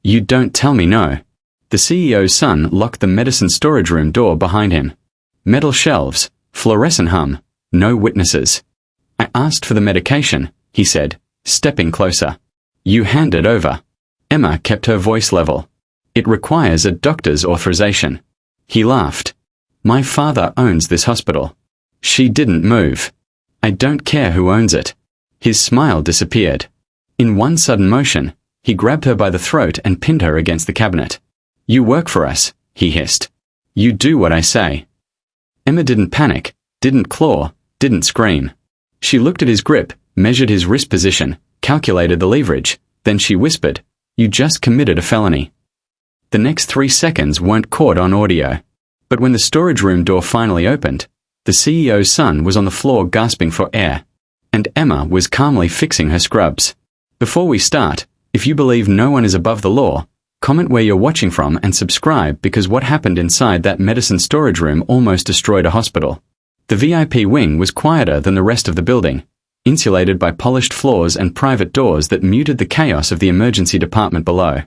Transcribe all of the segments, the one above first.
You don't tell me no. The CEO's son locked the medicine storage room door behind him. Metal shelves, fluorescent hum, no witnesses. I asked for the medication, he said, stepping closer. You hand it over. Emma kept her voice level. It requires a doctor's authorization. He laughed. My father owns this hospital. She didn't move. I don't care who owns it. His smile disappeared. In one sudden motion, he grabbed her by the throat and pinned her against the cabinet. You work for us, he hissed. You do what I say. Emma didn't panic, didn't claw, didn't scream. She looked at his grip, measured his wrist position, calculated the leverage, then she whispered, You just committed a felony. The next 3 seconds weren't caught on audio. But when the storage room door finally opened, the CEO's son was on the floor gasping for air, and Emma was calmly fixing her scrubs. Before we start, if you believe no one is above the law, comment where you're watching from and subscribe, because what happened inside that medicine storage room almost destroyed a hospital. The VIP wing was quieter than the rest of the building, insulated by polished floors and private doors that muted the chaos of the emergency department below.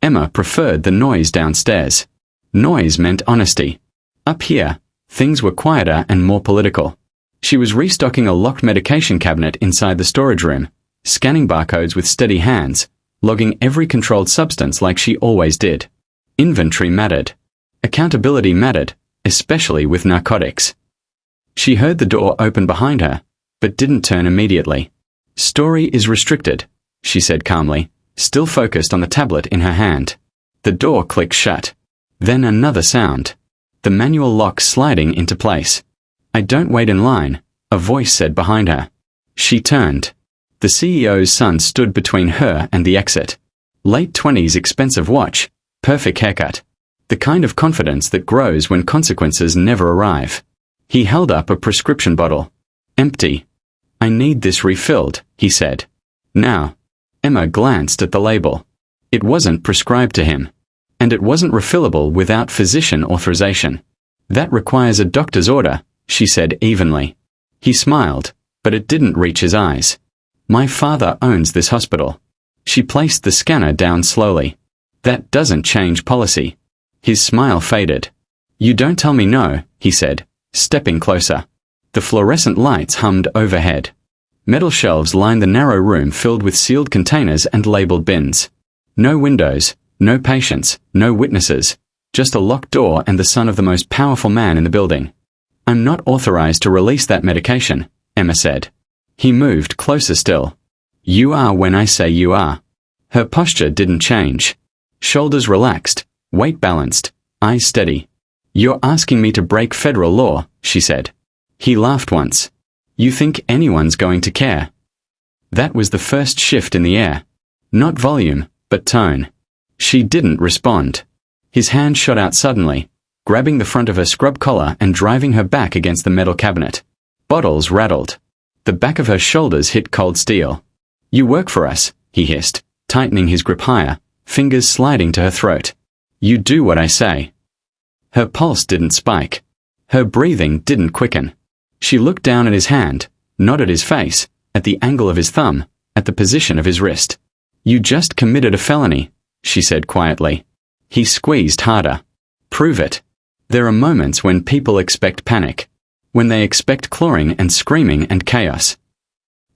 Emma preferred the noise downstairs. Noise meant honesty. Up here, things were quieter and more political. She was restocking a locked medication cabinet inside the storage room, scanning barcodes with steady hands, logging every controlled substance like she always did. Inventory mattered. Accountability mattered, especially with narcotics. She heard the door open behind her, but didn't turn immediately. Story is restricted, she said calmly, still focused on the tablet in her hand. The door clicked shut. Then another sound. The manual lock sliding into place. I don't wait in line, a voice said behind her. She turned. The CEO's son stood between her and the exit. Late 20s, expensive watch, perfect haircut. The kind of confidence that grows when consequences never arrive. He held up a prescription bottle. Empty. I need this refilled, he said. Now. Emma glanced at the label. It wasn't prescribed to him. And it wasn't refillable without physician authorization. That requires a doctor's order, she said evenly. He smiled, but it didn't reach his eyes. My father owns this hospital. She placed the scanner down slowly. That doesn't change policy. His smile faded. You don't tell me no, he said, stepping closer. The fluorescent lights hummed overhead. Metal shelves lined the narrow room filled with sealed containers and labeled bins. No windows, no patients, no witnesses, just a locked door and the son of the most powerful man in the building. I'm not authorized to release that medication, Emma said. He moved closer still. You are when I say you are. Her posture didn't change. Shoulders relaxed, weight balanced, eyes steady. You're asking me to break federal law, she said. He laughed once. You think anyone's going to care? That was the first shift in the air. Not volume, but tone. She didn't respond. His hand shot out suddenly, grabbing the front of her scrub collar and driving her back against the metal cabinet. Bottles rattled. The back of her shoulders hit cold steel. You work for us, he hissed, tightening his grip higher, fingers sliding to her throat. You do what I say. Her pulse didn't spike. Her breathing didn't quicken. She looked down at his hand, not at his face, at the angle of his thumb, at the position of his wrist. You just committed a felony, she said quietly. He squeezed harder. Prove it. There are moments when people expect panic. When they expect clawing and screaming and chaos.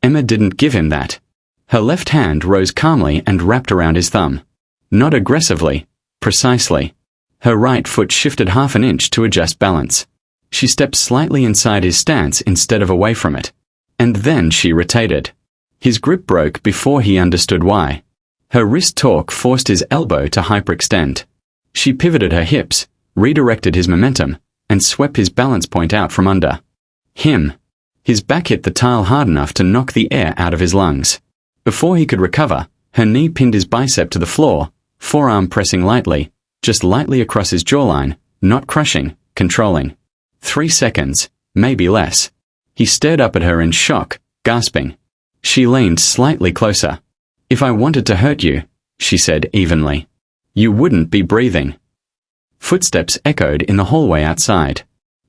Emma didn't give him that. Her left hand rose calmly and wrapped around his thumb. Not aggressively, precisely. Her right foot shifted half an inch to adjust balance. She stepped slightly inside his stance instead of away from it. And then she rotated. His grip broke before he understood why. Her wrist torque forced his elbow to hyperextend. She pivoted her hips, redirected his momentum, and swept his balance point out from under him. His back hit the tile hard enough to knock the air out of his lungs. Before he could recover, her knee pinned his bicep to the floor, forearm pressing lightly, just lightly across his jawline, not crushing, controlling. 3 seconds, maybe less. He stared up at her in shock, gasping. She leaned slightly closer. If I wanted to hurt you, she said evenly, you wouldn't be breathing. Footsteps echoed in the hallway outside.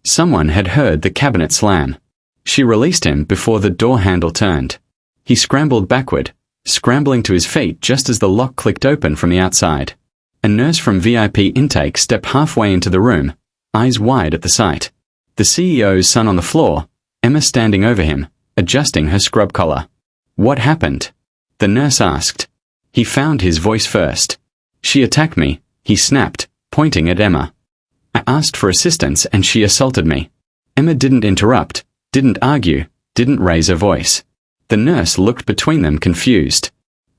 Someone had heard the cabinet slam. She released him before the door handle turned. He scrambled backward, scrambling to his feet just as the lock clicked open from the outside. A nurse from VIP intake stepped halfway into the room, eyes wide at the sight. The CEO's son on the floor, Emma standing over him, adjusting her scrub collar. "What happened?" the nurse asked. He found his voice first. "She attacked me," he snapped, pointing at Emma. "I asked for assistance and she assaulted me." Emma didn't interrupt, didn't argue, didn't raise her voice. The nurse looked between them confused.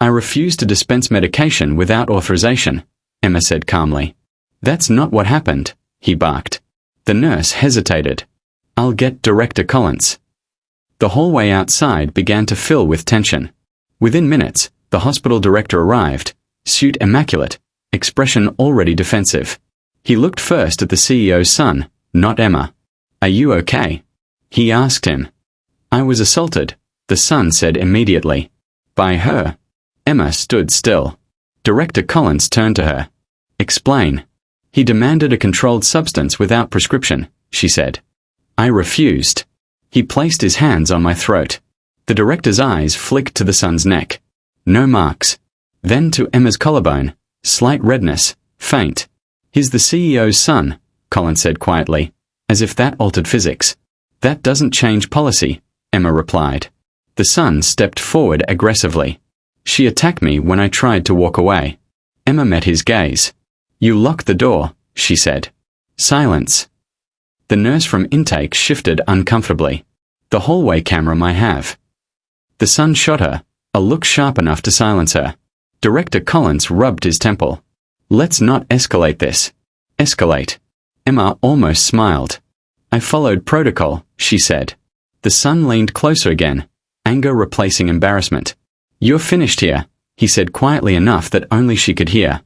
"I refuse to dispense medication without authorization," Emma said calmly. "That's not what happened," he barked. The nurse hesitated. "I'll get Director Collins." The hallway outside began to fill with tension. Within minutes, the hospital director arrived, suit immaculate, expression already defensive. He looked first at the CEO's son, not Emma. "Are you okay?" he asked him. "I was assaulted," the son said immediately. "By her?" Emma stood still. Director Collins turned to her. "Explain." "He demanded a controlled substance without prescription," she said. "I refused. He placed his hands on my throat." The director's eyes flicked to the son's neck. No marks. Then to Emma's collarbone, slight redness, faint. "He's the CEO's son," Collins said quietly, as if that altered physics. "That doesn't change policy," Emma replied. The son stepped forward aggressively. "She attacked me when I tried to walk away." Emma met his gaze. "You locked the door," she said. Silence. The nurse from intake shifted uncomfortably. "The hallway camera might have." The son shot her, a look sharp enough to silence her. Director Collins rubbed his temple. "Let's not escalate this." "Escalate." Emma almost smiled. "I followed protocol," she said. The son leaned closer again, anger replacing embarrassment. "You're finished here," he said quietly enough that only she could hear.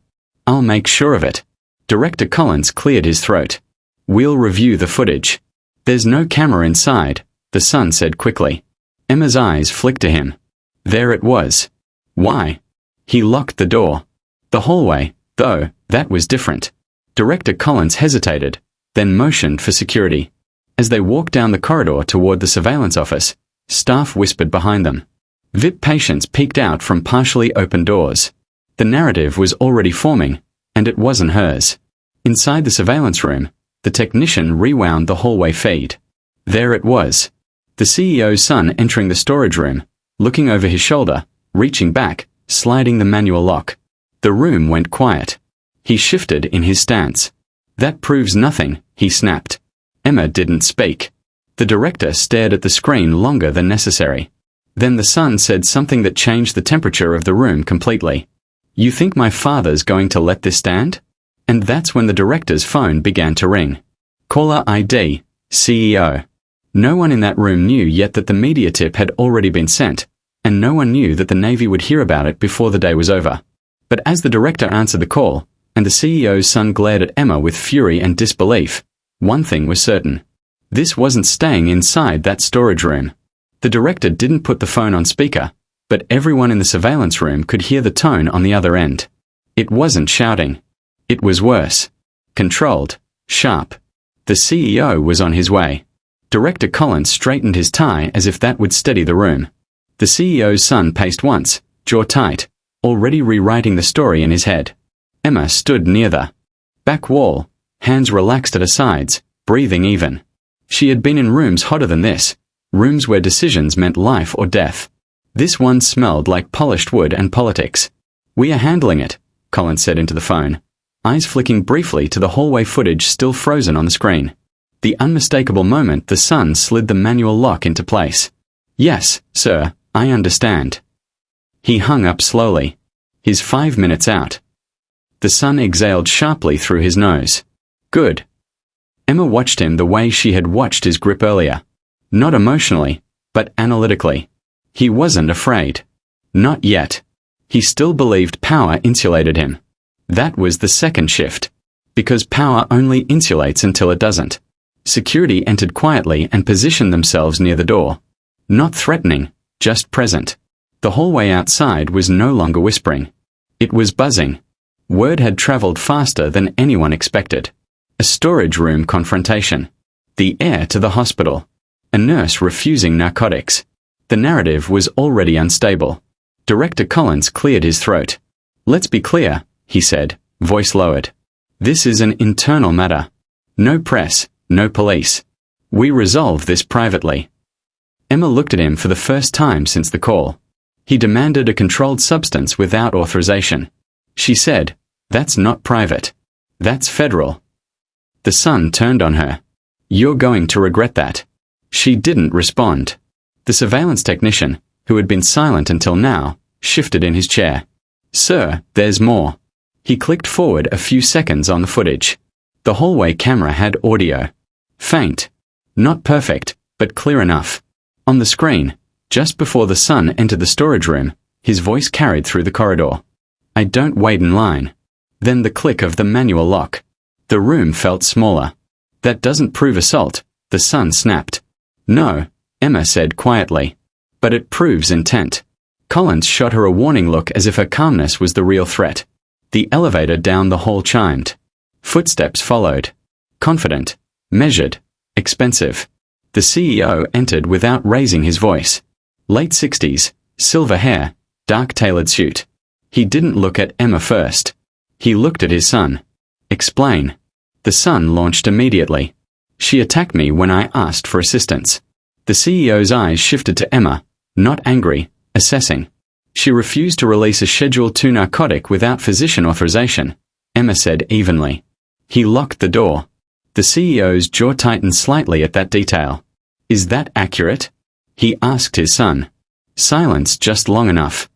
"I'll make sure of it." Director Collins cleared his throat. "We'll review the footage." "There's no camera inside," the son said quickly. Emma's eyes flicked to him. There it was. "Why?" "He locked the door." The hallway, though, that was different. Director Collins hesitated, then motioned for security. As they walked down the corridor toward the surveillance office, staff whispered behind them. VIP patients peeked out from partially open doors. The narrative was already forming, and it wasn't hers. Inside the surveillance room, the technician rewound the hallway feed. There it was. The CEO's son entering the storage room, looking over his shoulder, reaching back, sliding the manual lock. The room went quiet. He shifted in his stance. "That proves nothing," he snapped. Emma didn't speak. The director stared at the screen longer than necessary. Then the son said something that changed the temperature of the room completely. "You think my father's going to let this stand?" And that's when the director's phone began to ring. Caller ID, CEO. No one in that room knew yet that the media tip had already been sent, and no one knew that the Navy would hear about it before the day was over. But as the director answered the call, and the CEO's son glared at Emma with fury and disbelief, one thing was certain. This wasn't staying inside that storage room. The director didn't put the phone on speaker, but everyone in the surveillance room could hear the tone on the other end. It wasn't shouting. It was worse. Controlled. Sharp. The CEO was on his way. Director Collins straightened his tie as if that would steady the room. The CEO's son paced once, jaw tight, already rewriting the story in his head. Emma stood near the back wall, hands relaxed at her sides, breathing even. She had been in rooms hotter than this, rooms where decisions meant life or death. This one smelled like polished wood and politics. "We are handling it," Collins said into the phone, eyes flicking briefly to the hallway footage still frozen on the screen. The unmistakable moment the son slid the manual lock into place. "Yes, sir, I understand." He hung up slowly. His 5 minutes out. The son exhaled sharply through his nose. "Good." Emma watched him the way she had watched his grip earlier. Not emotionally, but analytically. He wasn't afraid. Not yet. He still believed power insulated him. That was the second shift. Because power only insulates until it doesn't. Security entered quietly and positioned themselves near the door. Not threatening, just present. The hallway outside was no longer whispering. It was buzzing. Word had traveled faster than anyone expected. A storage room confrontation. The heir to the hospital. A nurse refusing narcotics. The narrative was already unstable. Director Collins cleared his throat. "Let's be clear," he said, voice lowered. "This is an internal matter. No press, no police. We resolve this privately." Emma looked at him for the first time since the call. He demanded a controlled substance without authorization. She said, "That's not private. That's federal." The son turned on her. "You're going to regret that." She didn't respond. The surveillance technician, who had been silent until now, shifted in his chair. "Sir, there's more." He clicked forward a few seconds on the footage. The hallway camera had audio. Faint. Not perfect, but clear enough. On the screen, just before the son entered the storage room, his voice carried through the corridor. "I don't wait in line." Then the click of the manual lock. The room felt smaller. "That doesn't prove assault," the son snapped. "No," Emma said quietly. "But it proves intent." Collins shot her a warning look as if her calmness was the real threat. The elevator down the hall chimed. Footsteps followed. Confident, measured, expensive. The CEO entered without raising his voice. Late 60s, silver hair, dark tailored suit. He didn't look at Emma first. He looked at his son. "Explain." The son launched immediately. "She attacked me when I asked for assistance." The CEO's eyes shifted to Emma, not angry, assessing. "She refused to release a Schedule II narcotic without physician authorization," Emma said evenly. He locked the door. The CEO's jaw tightened slightly at that detail. "Is that accurate?" he asked his son. Silence just long enough.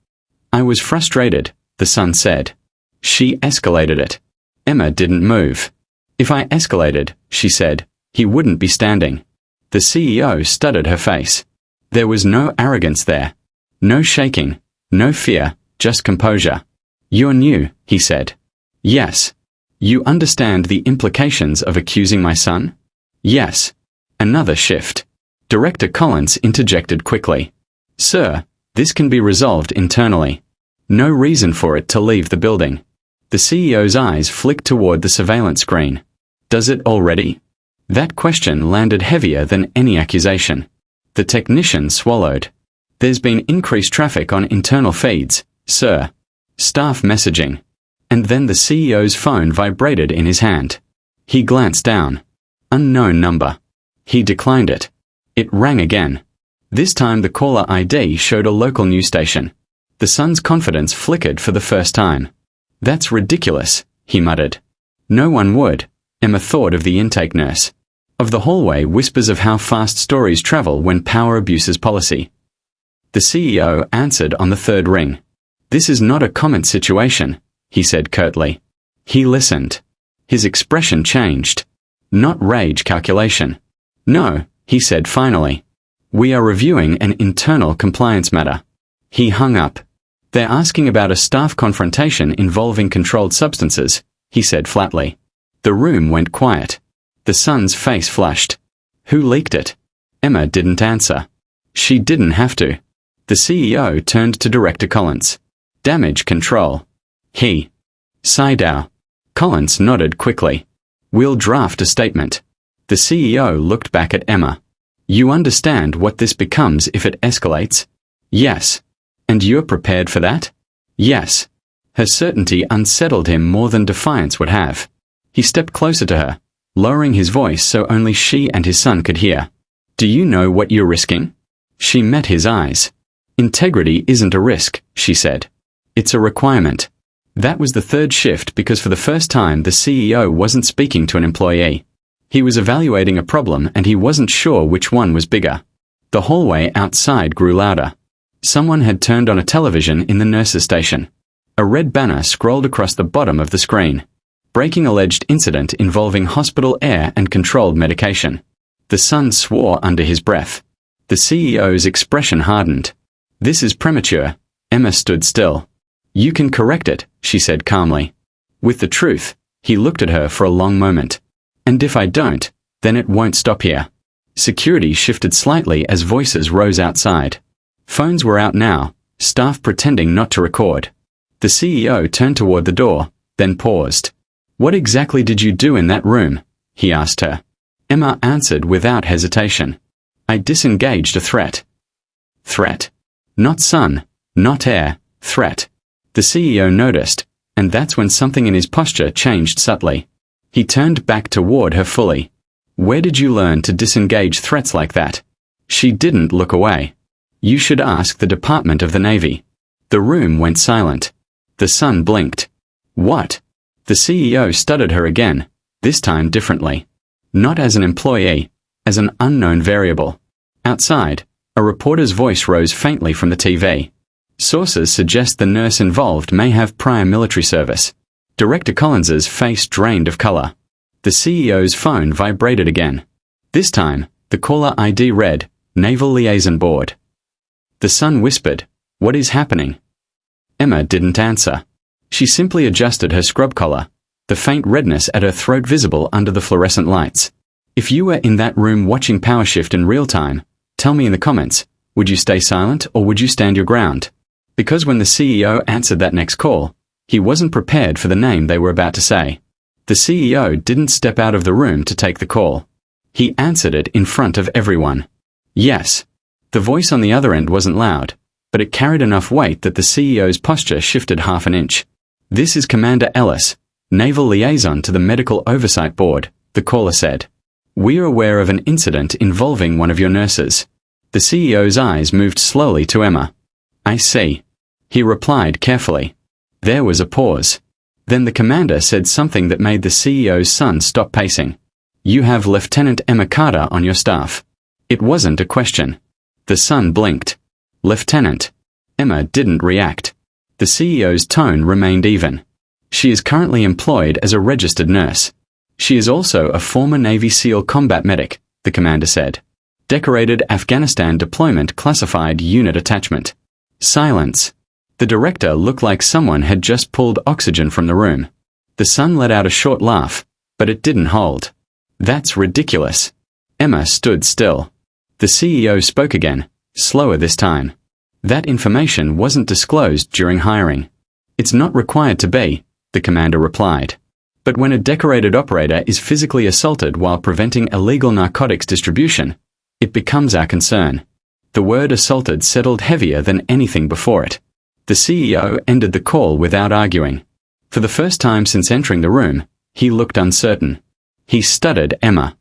"I was frustrated," the son said. "She escalated it." Emma didn't move. "If I escalated," she said, "he wouldn't be standing." The CEO studied her face. There was no arrogance there. No shaking, no fear, just composure. "You're new," he said. "Yes." "You understand the implications of accusing my son?" "Yes." Another shift. Director Collins interjected quickly. "Sir, this can be resolved internally. No reason for it to leave the building." The CEO's eyes flicked toward the surveillance screen. "Does it already?" That question landed heavier than any accusation. The technician swallowed. "There's been increased traffic on internal feeds, sir. Staff messaging." And then the CEO's phone vibrated in his hand. He glanced down. Unknown number. He declined it. It rang again. This time the caller ID showed a local news station. The son's confidence flickered for the first time. "That's ridiculous," he muttered. No one would. Emma thought of the intake nurse. Of the hallway whispers of how fast stories travel when power abuses policy. The CEO answered on the third ring. "This is not a comment situation," he said curtly. He listened. His expression changed. Not rage calculation. "No," he said finally. "We are reviewing an internal compliance matter." He hung up. "They're asking about a staff confrontation involving controlled substances," he said flatly. The room went quiet. The son's face flushed. "Who leaked it?" Emma didn't answer. She didn't have to. The CEO turned to Director Collins. "Damage control." He. "Sydow." Collins nodded quickly. "We'll draft a statement." The CEO looked back at Emma. "You understand what this becomes if it escalates?" "Yes." "And you're prepared for that?" "Yes." Her certainty unsettled him more than defiance would have. He stepped closer to her, lowering his voice so only she and his son could hear. "Do you know what you're risking?" She met his eyes. "Integrity isn't a risk," she said. "It's a requirement." That was the third shift because for the first time the CEO wasn't speaking to an employee. He was evaluating a problem and he wasn't sure which one was bigger. The hallway outside grew louder. Someone had turned on a television in the nurse's station. A red banner scrolled across the bottom of the screen. Breaking alleged incident involving hospital air and controlled medication. The son swore under his breath. The CEO's expression hardened. "This is premature." Emma stood still. "You can correct it," she said calmly. With the truth, he looked at her for a long moment. "And if I don't, then it won't stop here." Security shifted slightly as voices rose outside. Phones were out now, staff pretending not to record. The CEO turned toward the door, then paused. "What exactly did you do in that room?" he asked her. Emma answered without hesitation. "I disengaged a threat." Threat. Not son, not heir, threat. The CEO noticed, and that's when something in his posture changed subtly. He turned back toward her fully. Where did you learn to disengage threats like that? She didn't look away. You should ask the Department of the Navy. The room went silent. The sun blinked. What? The CEO stuttered her again, this time differently. Not as an employee, as an unknown variable. Outside, a reporter's voice rose faintly from the TV. Sources suggest the nurse involved may have prior military service. Director Collins's face drained of color. The CEO's phone vibrated again. This time, the caller ID read, Naval Liaison Board. The son whispered, What is happening? Emma didn't answer. She simply adjusted her scrub collar, the faint redness at her throat visible under the fluorescent lights. If you were in that room watching Power Shift in real time, tell me in the comments, would you stay silent or would you stand your ground? Because when the CEO answered that next call, he wasn't prepared for the name they were about to say. The CEO didn't step out of the room to take the call. He answered it in front of everyone. Yes. The voice on the other end wasn't loud, but it carried enough weight that the CEO's posture shifted half an inch. This is Commander Ellis, Naval Liaison to the Medical Oversight Board, the caller said. We are aware of an incident involving one of your nurses. The CEO's eyes moved slowly to Emma. I see. He replied carefully. There was a pause. Then the commander said something that made the CEO's son stop pacing. You have Lieutenant Emma Carter on your staff. It wasn't a question. The son blinked. Lieutenant. Emma didn't react. The CEO's tone remained even. She is currently employed as a registered nurse. She is also a former Navy SEAL combat medic, the commander said. Decorated Afghanistan Deployment Classified Unit Attachment. Silence. The director looked like someone had just pulled oxygen from the room. The son let out a short laugh, but it didn't hold. That's ridiculous. Emma stood still. The CEO spoke again, slower this time. That information wasn't disclosed during hiring. It's not required to be, the commander replied. But when a decorated operator is physically assaulted while preventing illegal narcotics distribution, it becomes our concern. The word assaulted settled heavier than anything before it. The CEO ended the call without arguing. For the first time since entering the room, he looked uncertain. He stuttered Emma.